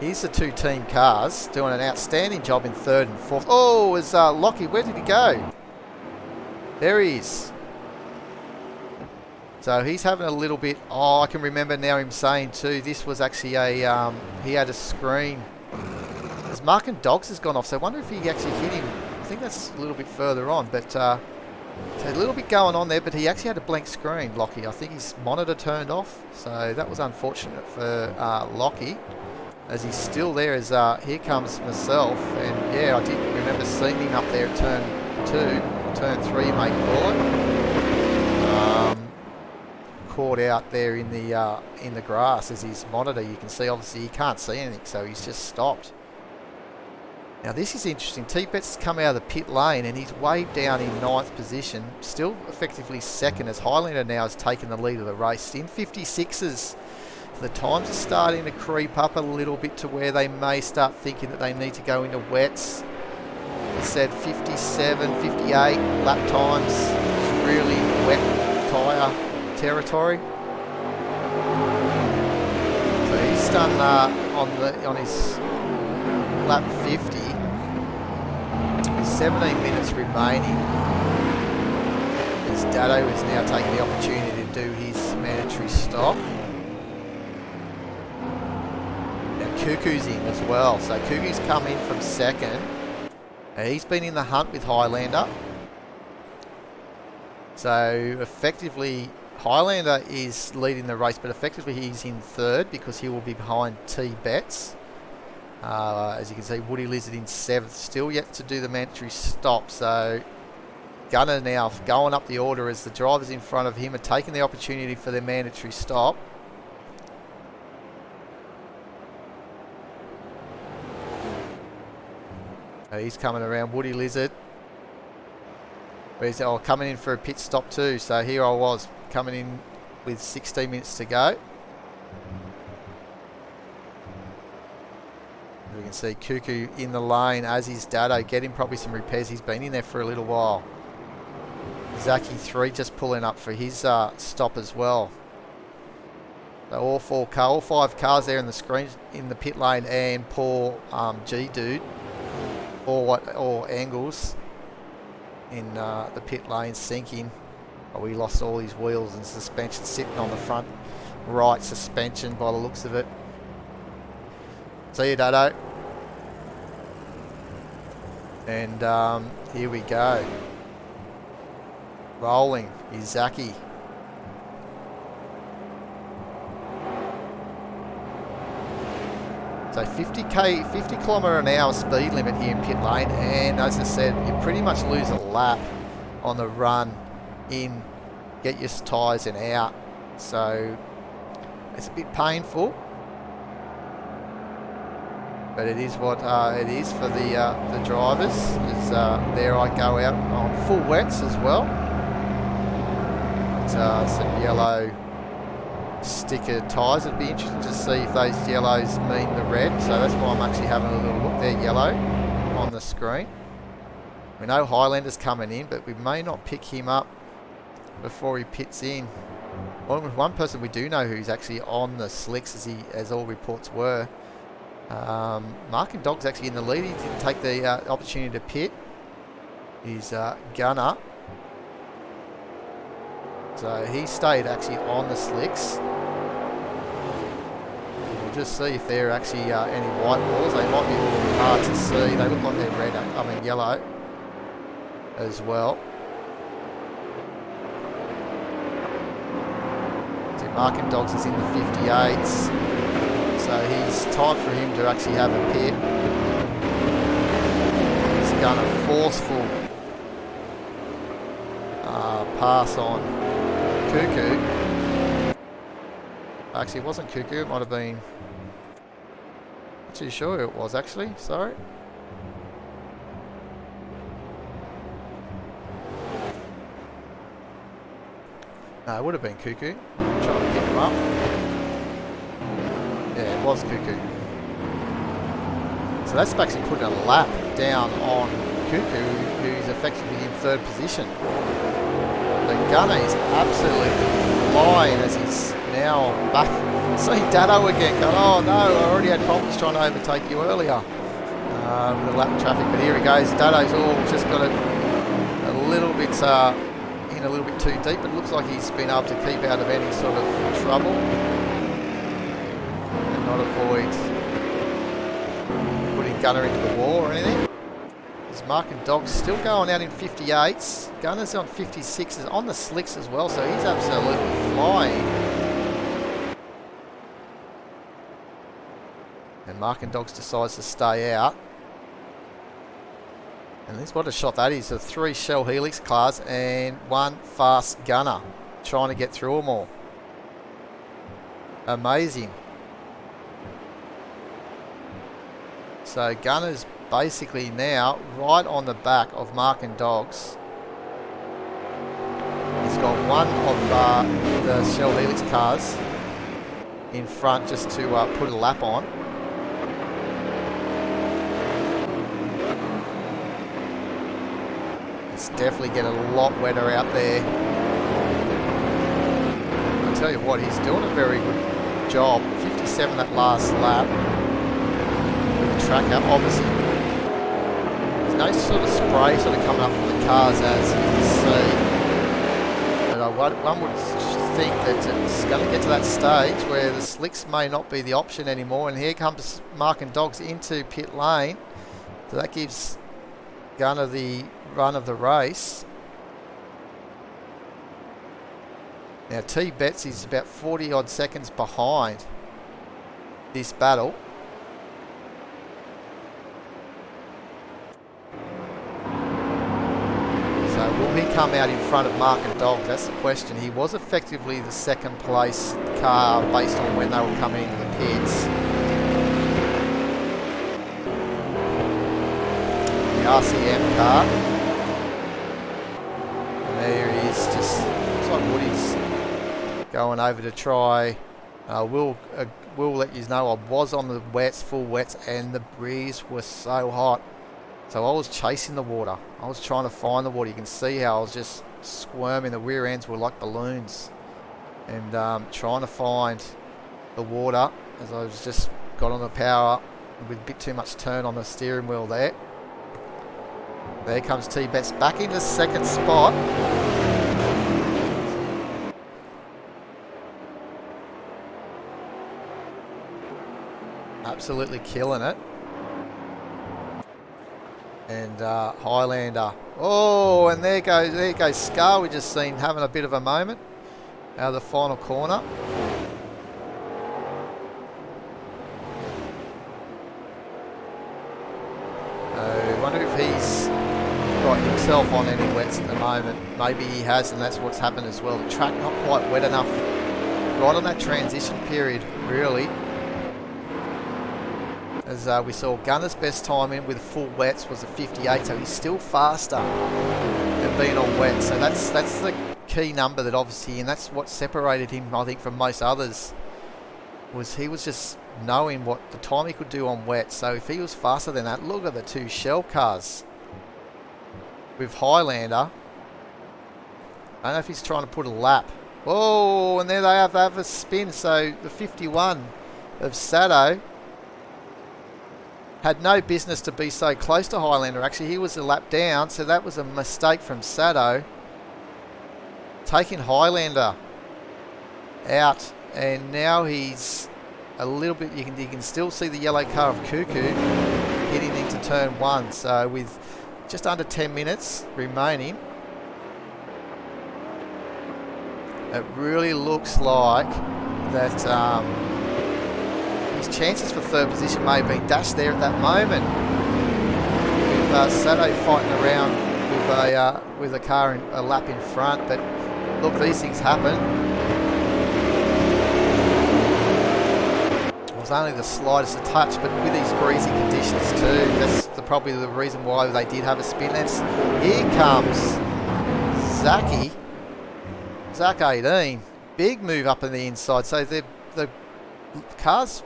here's the two team cars doing an outstanding job in 3rd and 4th. Oh, is Lockie, where did he go? There he is. So he's having a little bit, oh, I can remember now him saying too, this was actually a, he had a screen. As Mark and Dogs has gone off, so I wonder if he actually hit him. I think that's a little bit further on, but so a little bit going on there, but he actually had a blank screen, Lockie. I think his monitor turned off, so that was unfortunate for Lockie, as he's still there. As here comes myself, and yeah, I did remember seeing him up there at turn 2, turn 3, you may call it. Caught out there in the grass as his monitor. You can see obviously he can't see anything, so he's just stopped. Now this is interesting. T-Bets has come out of the pit lane and he's way down in 9th position, still effectively 2nd, as Highlander now has taken the lead of the race in 56s. The times are starting to creep up a little bit to where they may start thinking that they need to go into wets. He said 57, 58 lap times. It's really wet tyre territory. So he's done on his lap 50. 17 minutes remaining. His Dado is now taking the opportunity to do his mandatory stop. Now Cuckoo's in as well. So Cuckoo's come in from 2nd. He's been in the hunt with Highlander. So effectively Highlander is leading the race, but effectively he's in 3rd because he will be behind T-Bets. As you can see, Woody Lizard in 7th, still yet to do the mandatory stop. So Gunner now going up the order as the drivers in front of him are taking the opportunity for their mandatory stop. He's coming around Woody Lizard. He's coming in for a pit stop too. So here I was coming in with 16 minutes to go. We can see Cuckoo in the lane, as is Dado, getting probably some repairs. He's been in there for a little while. Zaki 3 just pulling up for his stop as well. So all 5 cars there in the screen in the pit lane, and poor G dude, or Angles in the pit lane sinking. Oh, we lost all his wheels and suspension sitting on the front right suspension by the looks of it. See you, Dado. And here we go. Rolling is Zaki. So 50 kilometre an hour speed limit here in pit lane, and as I said, you pretty much lose a lap on the run in, get your tyres and out. So it's a bit painful, but it is what it is for the drivers. As there I go out on full wets as well. Some yellow sticker tyres. It'd be interesting to see if those yellows mean the red. So that's why I'm actually having a little look there, yellow on the screen. We know Highlander's coming in, but we may not pick him up before he pits in. One person we do know who's actually on the slicks, as all reports were. Marking Dog's actually in the lead. He didn't take the opportunity to pit. He's Gunner. So he stayed actually on the slicks. We'll just see if there are actually any white balls. They might be a little bit hard to see. They look like they're red, yellow as well. So Marking Dogs is in the 58s. So he's time for him to actually have a pit. He's going to forceful pass on Cuckoo. Actually, it wasn't Cuckoo. It might have been... Not too sure who it was, actually. Sorry. No, it would have been Cuckoo. I'm trying to pick him up. Yeah, it was Cuckoo. So that's actually putting a lap down on Cuckoo, who's effectively in third position. The Gunner is absolutely flying as he's now back. See Dado again going, oh no, I already had problems trying to overtake you earlier with the lap traffic, but here he goes. Dado's all just got a little bit in a little bit too deep, but it looks like he's been able to keep out of any sort of trouble and not avoid putting Gunner into the wall or anything. His Marking Dog's still going out in 58s. Gunner's on 56s on the slicks as well, so he's absolutely flying. And Marking Dogs decides to stay out. And this, what a shot that is. The 3 Shell Helix cars and 1 fast Gunner trying to get through them all. Amazing. So Gunner's basically now right on the back of Marking Dogs. He's got one of the Shell Helix cars in front just to put a lap on. It's definitely getting a lot wetter out there. I'll tell you what, he's doing a very good job. 57 that last lap with the tracker, obviously. No sort of spray sort of coming up from the cars as you can see. But one would think that it's going to get to that stage where the slicks may not be the option anymore. And here comes Marking Dogs into pit lane. So that gives Gunner the run of the race. Now T Betts is about 40 odd seconds behind this battle. Will he come out in front of Marking Dogs? That's the question. He was effectively the second place car based on when they were coming into the pits. The RCM car. And there he is. Just looks like Woody's going over to try. We'll let you know I was on the wets, full wets, and the breeze was so hot. So I was chasing the water. I was trying to find the water. You can see how I was just squirming. The rear ends were like balloons. And trying to find the water as I was just got on the power with a bit too much turn on the steering wheel there. There comes T-Betts back into second spot. Absolutely killing it. And Highlander. Oh, and there goes Scar. We just seen having a bit of a moment out of the final corner. I wonder if he's got himself on any wets at the moment. Maybe he has, and that's what's happened as well. The track not quite wet enough right on that transition period, really. As we saw, Gunner's best time in with full wets was a 58, so he's still faster than being on wet. So that's the key number that obviously, and that's what separated him, I think, from most others, was he was just knowing what the time he could do on wet. So if he was faster than that, look at the 2 Shell cars with Highlander. I don't know if he's trying to put a lap Whoa, and there they have a spin. So the 51 of Sato had no business to be so close to Highlander. Actually, he was a lap down, so that was a mistake from Sato. Taking Highlander out, and now he's a little bit, you can still see the yellow car of Cuckoo hitting into turn 1. So with just under 10 minutes remaining, it really looks like that his chances for third position may have been dashed there at that moment. With Sato fighting around with a car a lap in front, but look, these things happen. It was only the slightest of touch, but with these greasy conditions too, that's probably the reason why they did have a spin. Here comes Zach 18, big move up on the inside. So the cars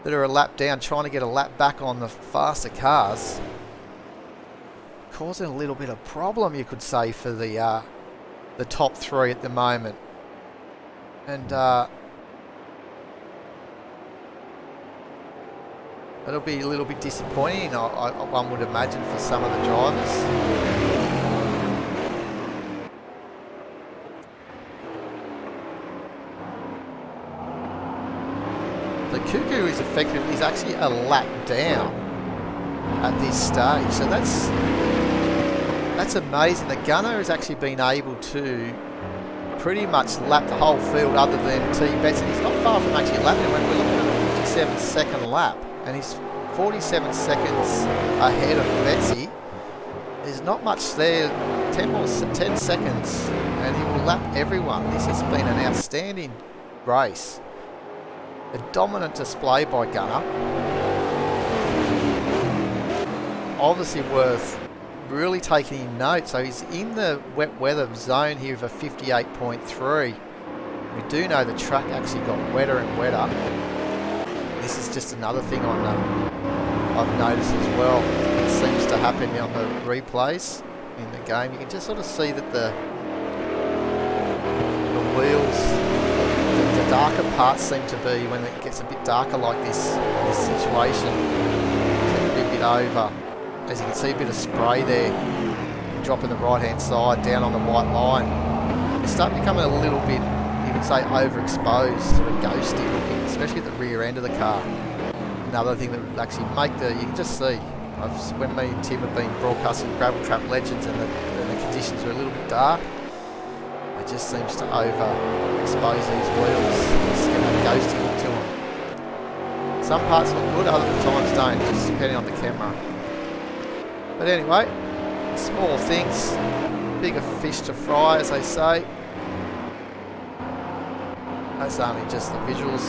that are a lap down, trying to get a lap back on the faster cars, causing a little bit of problem, you could say, for the top 3 at the moment. And it'll be a little bit disappointing, one would imagine, for some of the drivers. The Cuckoo is effective. He's actually a lap down at this stage, so that's amazing. The Gunner has actually been able to pretty much lap the whole field, other than T Betts, and he's not far from actually lapping when we're looking at a 57-second lap, and he's 47 seconds ahead of Betsy. There's not much there. 10 seconds, and he will lap everyone. This has been an outstanding race. A dominant display by Gunner. Obviously worth really taking in note. So he's in the wet weather zone here of a 58.3. We do know the track actually got wetter and wetter. This is just another thing I've noticed as well. It seems to happen on the replays in the game. You can just sort of see that the wheels, the darker parts seem to be, when it gets a bit darker like this in this situation, tend to be a bit over. As you can see, a bit of spray there, dropping the right hand side down on the white line. It's starting becoming a little bit, you could say, overexposed, sort of ghosty looking, especially at the rear end of the car. Another thing that would actually make you can just see, when me and Tim have been broadcasting Gravel Trap Legends and the conditions are a little bit dark, it just seems to overexpose these wheels. It's going to have a ghosty look to them. Some parts look good, other times don't, just depending on the camera. But anyway, small things, bigger fish to fry, as they say. That's only just the visuals.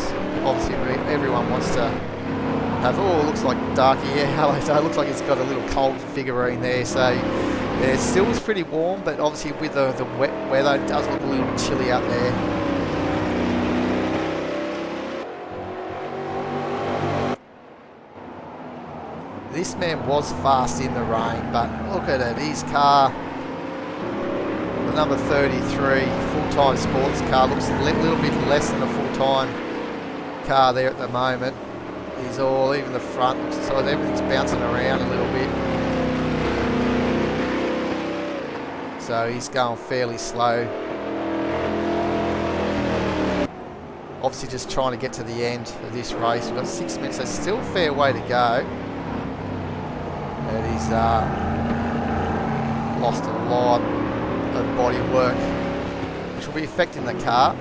Obviously, everyone wants to have, oh, it looks like darky, yeah, hello, it looks like it's got a little cold figurine there, so yeah, it still was pretty warm, but obviously with the wet weather, it does look a little bit chilly out there. This man was fast in the rain, but look at it, his car, the number 33 full-time sports car, looks a little bit less than a full-time car there at the moment. He's all, even the front looks so everything's bouncing around a little bit. So he's going fairly slow. Obviously just trying to get to the end of this race. We've got 6 minutes, so still a fair way to go. And he's lost a lot of body work, which will be affecting the car,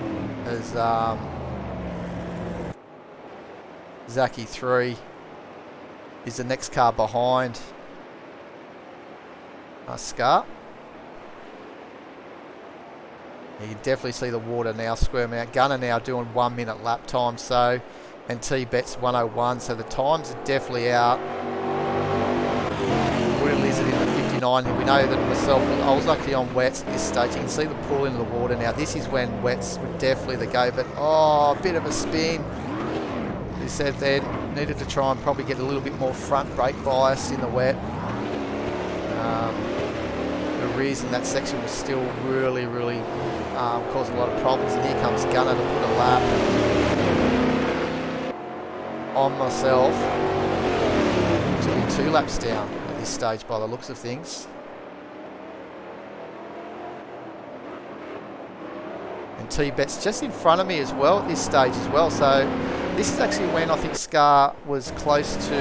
as Zaki 3 is the next car behind Scar. You can definitely see the water now squirming out. Gunner now doing 1 minute lap time, so, and T-Bet's 101, so the times are definitely out. Where is it in the 59? We know that myself, I was lucky on wets at this stage. You can see the pool into the water now. This is when wets were definitely the go, but oh, a bit of a spin. He said then, needed to try and probably get a little bit more front brake bias in the wet. the rears in that section was still really causing a lot of problems. And here comes Gunner to put a lap on myself. To be 2 laps down at this stage by the looks of things. And T-Bet's just in front of me as well at this stage as well. So this is actually when I think Scar was close to...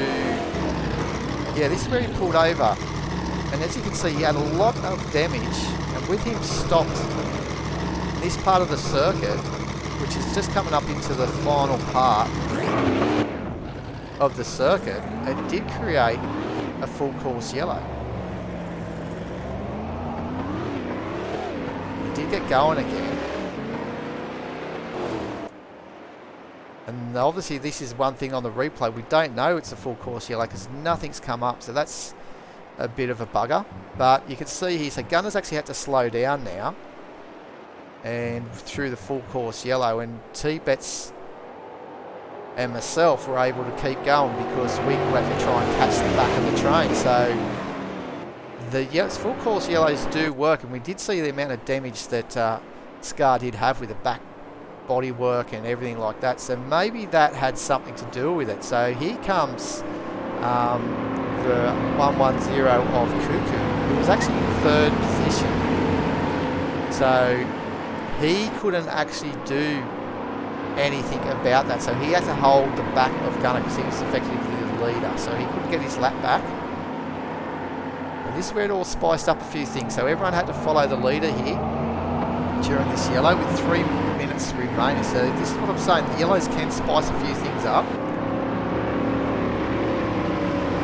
Yeah, this is where he pulled over. And as you can see, he had a lot of damage. And with him stopped in this part of the circuit, which is just coming up into the final part of the circuit, it did create a full course yellow. He did get going again. And obviously this is one thing on the replay. We don't know it's a full course yellow because nothing's come up. So that's a bit of a bugger. But you can see here, so Gunner's actually had to slow down now. And through the full course yellow. And T-Bets and myself were able to keep going because we had to try and catch the back of the train. So the full course yellows do work. And we did see the amount of damage that Scar did have with the back body work and everything like that, so maybe that had something to do with it. So here comes the 110 of Cuckoo, who was actually in 3rd position, so he couldn't actually do anything about that, so he had to hold the back of Gunner because he was effectively the leader, so he couldn't get his lap back. And this is where it all spiced up a few things, so everyone had to follow the leader here during this yellow with 3 minutes remaining. So this is what I'm saying, the yellows can spice a few things up.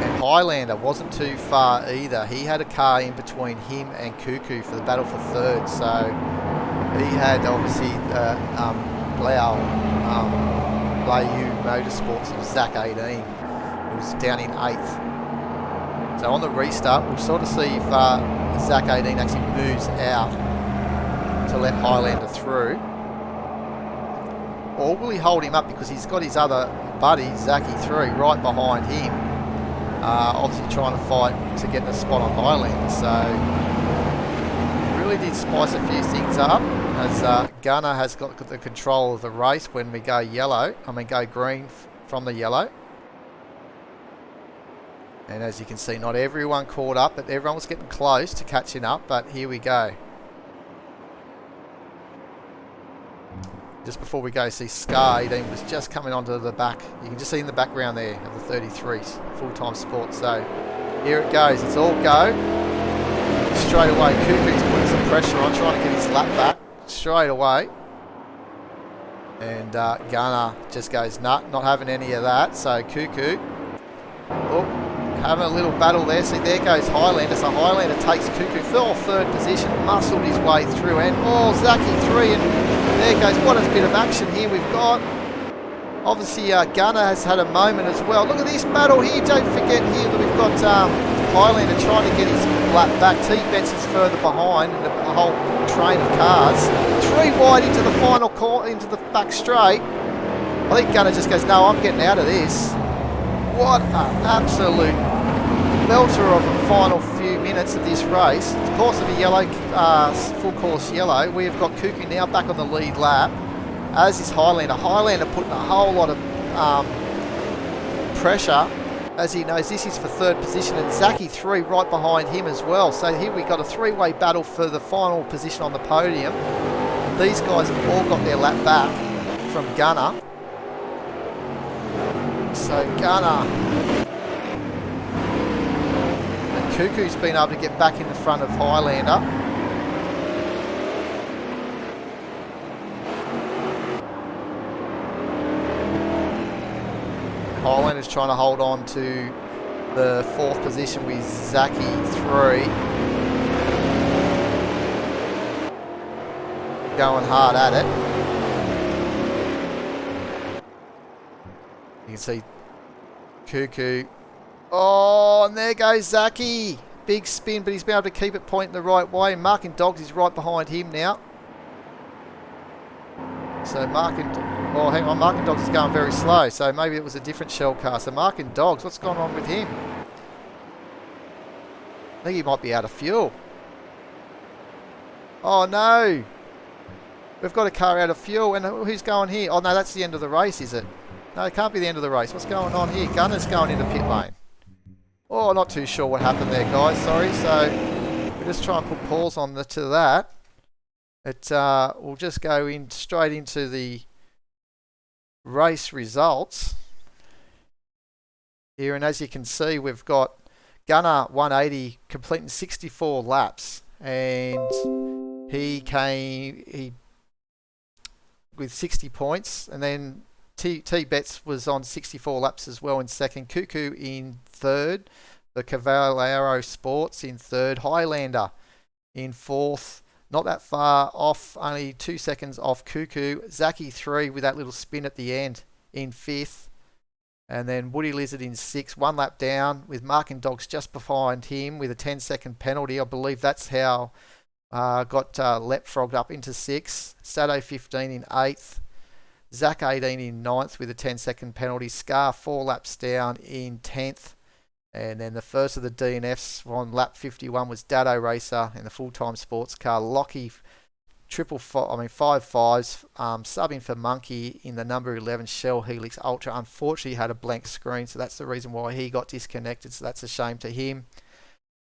And Highlander wasn't too far either. He had a car in between him and Cuckoo for the battle for 3rd. So he had obviously Blau Motorsports, it was Zach 18. It was down in 8th. So on the restart, we'll sort of see if Zach 18 actually moves out to let Highlander through, or will he hold him up because he's got his other buddy Zachy 3 right behind him, obviously trying to fight to get the spot on Highlander. So really did spice a few things up as Gunner has got the control of the race when we go go green from the yellow. And as you can see, not everyone caught up, but everyone was getting close to catching up. But here we go. Just before we go, see Scar 18 was just coming onto the back. You can just see in the background there of the 33s, full-time sport. So here it goes. It's all go. Straight away, Cuckoo's putting some pressure on, trying to get his lap back straight away. And Gunner just goes, nah, not having any of that. So Cuckoo, having a little battle there. See, there goes Highlander. So Highlander takes Cuckoo for 3rd position, muscled his way through, and Zachy 3, and there goes. What a bit of action here we've got. Obviously, Gunner has had a moment as well. Look at this battle here. Don't forget here that we've got Highlander trying to get his lap back. T-Bets is further behind in the whole train of cars. 3 wide into the final corner, into the back straight. I think Gunner just goes, no, I'm getting out of this. What an absolute belter of the final few minutes of this race. Of course, of a yellow, full course yellow, we have got Cuckoo now back on the lead lap, as is Highlander. Highlander putting a whole lot of pressure, as he knows this is for 3rd position, and Zachy 3 right behind him as well. So here we got a 3-way battle for the final position on the podium. These guys have all got their lap back from Gunner. So Gunner and Cuckoo's been able to get back in the front of Highlander. Highlander's trying to hold on to the 4th position with Zachy 3. Going hard at it. You can see Cuckoo. Oh, and there goes Zachy. Big spin, but he's been able to keep it pointing the right way. Marking Dogs is right behind him now. So Marking Dogs is going very slow. So maybe it was a different shell car. So Marking Dogs, what's going on with him? I think he might be out of fuel. Oh no! We've got a car out of fuel, and who's going here? Oh no, that's the end of the race, is it? No, it can't be the end of the race. What's going on here? Gunner's going into pit lane. Oh, not too sure what happened there, guys. Sorry. So we'll just try and put pause on to that. We'll just go in straight into the race results here, and as you can see, we've got Gunner 180 completing 64 laps, and he with 60 points, and then T-Bets was on 64 laps as well in second, Cuckoo in third, the Cavallero Sports in third, Highlander in fourth, not that far off, only 2 seconds off Cuckoo, Zaki 3 with that little spin at the end in fifth, and then Woody Lizard in sixth, 1 lap down with Marking Dogs just behind him with a 10-second penalty. I believe that's how got Lepfrogged up into 6th, Sato 15 in 8th, Zach 18 in 9th with a 10-second penalty, Scar 4 laps down in 10th, and then the first of the DNFs on lap 51 was Dado Racer in the full-time sports car, Lockie 5 fives, subbing for Monkey in the number 11 Shell Helix Ultra. Unfortunately had a blank screen, so that's the reason why he got disconnected, so that's a shame to him.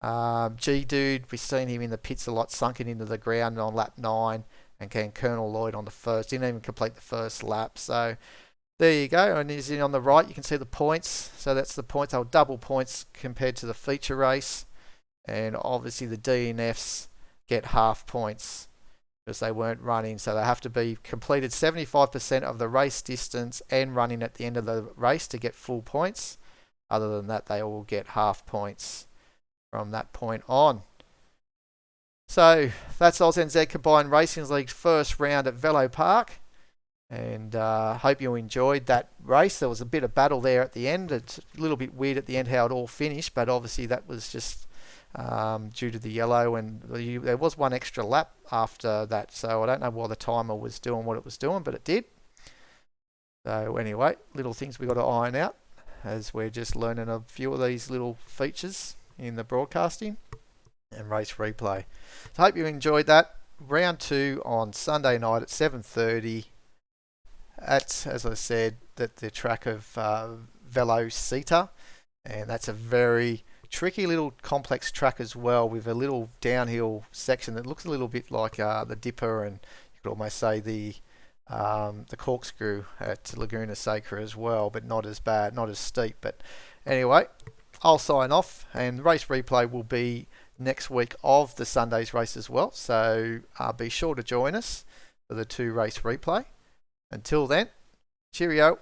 G-Dude, we've seen him in the pits a lot, sunken into the ground on lap 9, and Colonel Lloyd on the first, didn't even complete the first lap. So there you go, and is on the right, you can see the points. So that's the points, they'll double points compared to the feature race, and obviously the DNFs get half points because they weren't running, so they have to be completed 75% of the race distance and running at the end of the race to get full points. Other than that, they all get half points from that point on. So that's ANZCRL Combined Racing League's first round at Velopark, and hope you enjoyed that race. There was a bit of battle there at the end. It's a little bit weird at the end how it all finished, but obviously that was just due to the yellow, and there was 1 extra lap after that, so I don't know why the timer was doing what it was doing, but it did. So anyway, little things we got to iron out as we're just learning a few of these little features in the broadcasting and race replay. So I hope you enjoyed that. Round 2 on Sunday night at 7:30 at, as I said, the track of Velocita, and that's a very tricky little complex track as well, with a little downhill section that looks a little bit like the Dipper, and you could almost say the Corkscrew at Laguna Seca as well, but not as bad, not as steep. But anyway, I'll sign off, and the race replay will be next week of the Sunday's race as well, so be sure to join us for the 2 race replay. Until then, cheerio.